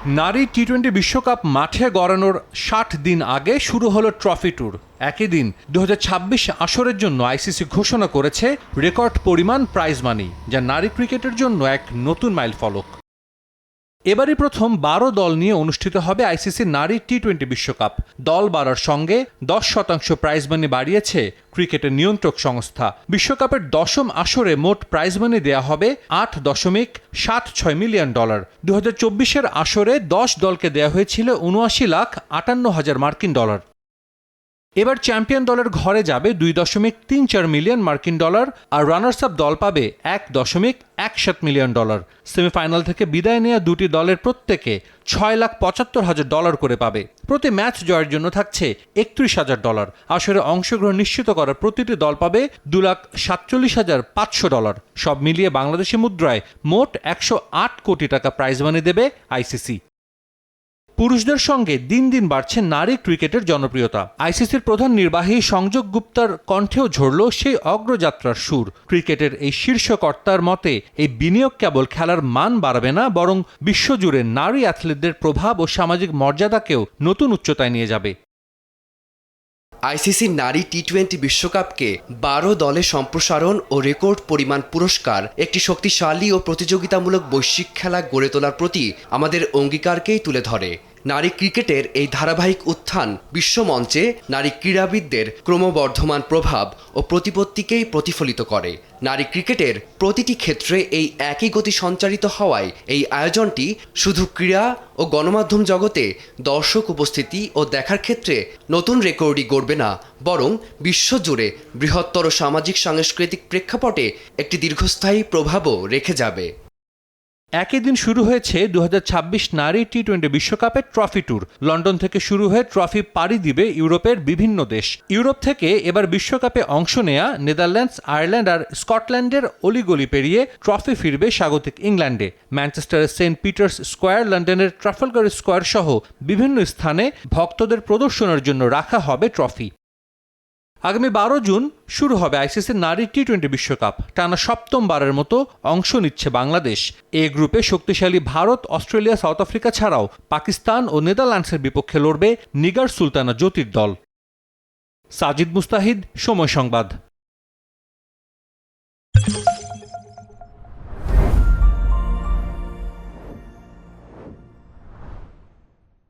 নারী টি-20 বিশ্বকাপ মাঠে গড়ানোর ৬০ দিন আগে শুরু হলো ট্রফি ট্যুর। একই দিন ২০২৬ আসরের জন্য আইসিসি ঘোষণা করেছে রেকর্ড পরিমাণ প্রাইজ মানি, যা নারী ক্রিকেটের জন্য এক নতুন মাইলফলক। এবারই প্রথম ১২ দল নিয়ে অনুষ্ঠিত হবে আইসিসি নারী টি-20 বিশ্বকাপ। দল বাড়ার সঙ্গে ১০% প্রাইজ মানি বাড়িয়েছে ক্রিকেটের নিয়ন্ত্রক সংস্থা। বিশ্বকাপের ১০ম আসরে মোট প্রাইজ মানি দেয়া হবে $৮.76 মিলিয়ন। ২০২৪-এর আসরে ১০ দলকে দেয়া হয়েছিল $৭৯,৫৮,০০০ মার্কিন। এবার চ্যাম্পিয়ন দলের ঘরে যাবে $২.34 মিলিয়ন মার্কিন, আর রানার্স আপ দল পাবে $১.17 মিলিয়ন। সেমিফাইনাল থেকে বিদায় নেওয়া দুটি দলের প্রত্যেকে $৬,৭৫,০০০ করে পাবে। প্রতি ম্যাচ জয়ের জন্য থাকছে $৩১,০০০। আসরে অংশগ্রহণ নিশ্চিত করা প্রতিটি দল পাবে $২,৪৭,৫০০। সব মিলিয়ে বাংলাদেশি মুদ্রায় মোট ১০৮ কোটি টাকা প্রাইজ মানি দেবে আইসিসি। পুরুষদের সঙ্গে দিন দিন বাড়ছে নারী ক্রিকেটের জনপ্রিয়তা। আইসিসির প্রধান নির্বাহী সংযোগ গুপ্তার কণ্ঠেও ঝরল সেই অগ্রযাত্রার সুর। ক্রিকেটের এই শীর্ষকর্তার মতে এই বিনিয়োগ কেবল খেলার মান বাড়াবে না, বরং বিশ্বজুড়ে নারী অ্যাথলিটদের প্রভাব ও সামাজিক মর্যাদাকেও নতুন উচ্চতায় নিয়ে যাবে। আইসিসি নারী টি-20 বিশ্বকাপকে ১২ দলে সম্প্রসারণ ও রেকর্ড পরিমাণ পুরস্কার একটি শক্তিশালী ও প্রতিযোগিতামূলক বৈশ্বিক খেলা গড়ে তোলার প্রতি আমাদের অঙ্গীকারকেই তুলে ধরে। নারী ক্রিকেটের এই ধারাবাহিক উত্থান বিশ্বমঞ্চে নারী ক্রীড়াবিদদের ক্রমবর্ধমান প্রভাব ও প্রতিপত্তিকেই প্রতিফলিত করে। নারী ক্রিকেটের প্রতিটি ক্ষেত্রে এই একই গতি সঞ্চারিত হওয়ায় এই আয়োজনটি শুধু ক্রীড়া ও গণমাধ্যম জগতে দর্শক উপস্থিতি ও দেখার ক্ষেত্রে নতুন রেকর্ডই গড়বে না, বরং বিশ্বজুড়ে বৃহত্তর সামাজিক সাংস্কৃতিক প্রেক্ষাপটে একটি দীর্ঘস্থায়ী প্রভাবও রেখে যাবে। একই দিন শুরু হয়েছে ২০২৬ নারী টি-20 বিশ্বকাপের ট্রফি ট্যুর। লন্ডন থেকে শুরু হয়ে ট্রফি পাড়ি দিবে ইউরোপের বিভিন্ন দেশ। ইউরোপ থেকে এবার বিশ্বকাপে অংশ নেয়া নেদারল্যান্ডস, আয়ারল্যান্ড আর স্কটল্যান্ডের অলিগলি পেরিয়ে ট্রফি ফিরবে স্বাগতিক ইংল্যান্ডে। ম্যানচেস্টারের সেন্ট পিটার্স স্কোয়ার, লন্ডনের ট্রাফালগার স্কোয়ার সহ বিভিন্ন স্থানে ভক্তদের প্রদর্শনের জন্য রাখা হবে ট্রফি। আগামী ১২ জুন শুরু হবে আইসিসির নারী টি-20 বিশ্বকাপ। টানা ৭মবারের মতো অংশ নিচ্ছে বাংলাদেশ। এ গ্রুপে শক্তিশালী ভারত, অস্ট্রেলিয়া, সাউথ আফ্রিকা ছাড়াও পাকিস্তান ও নেদারল্যান্ডসের বিপক্ষে লড়বে নিগার সুলতানা জ্যোতির দল। সাজিদ মুস্তাহিদ, সময় সংবাদ।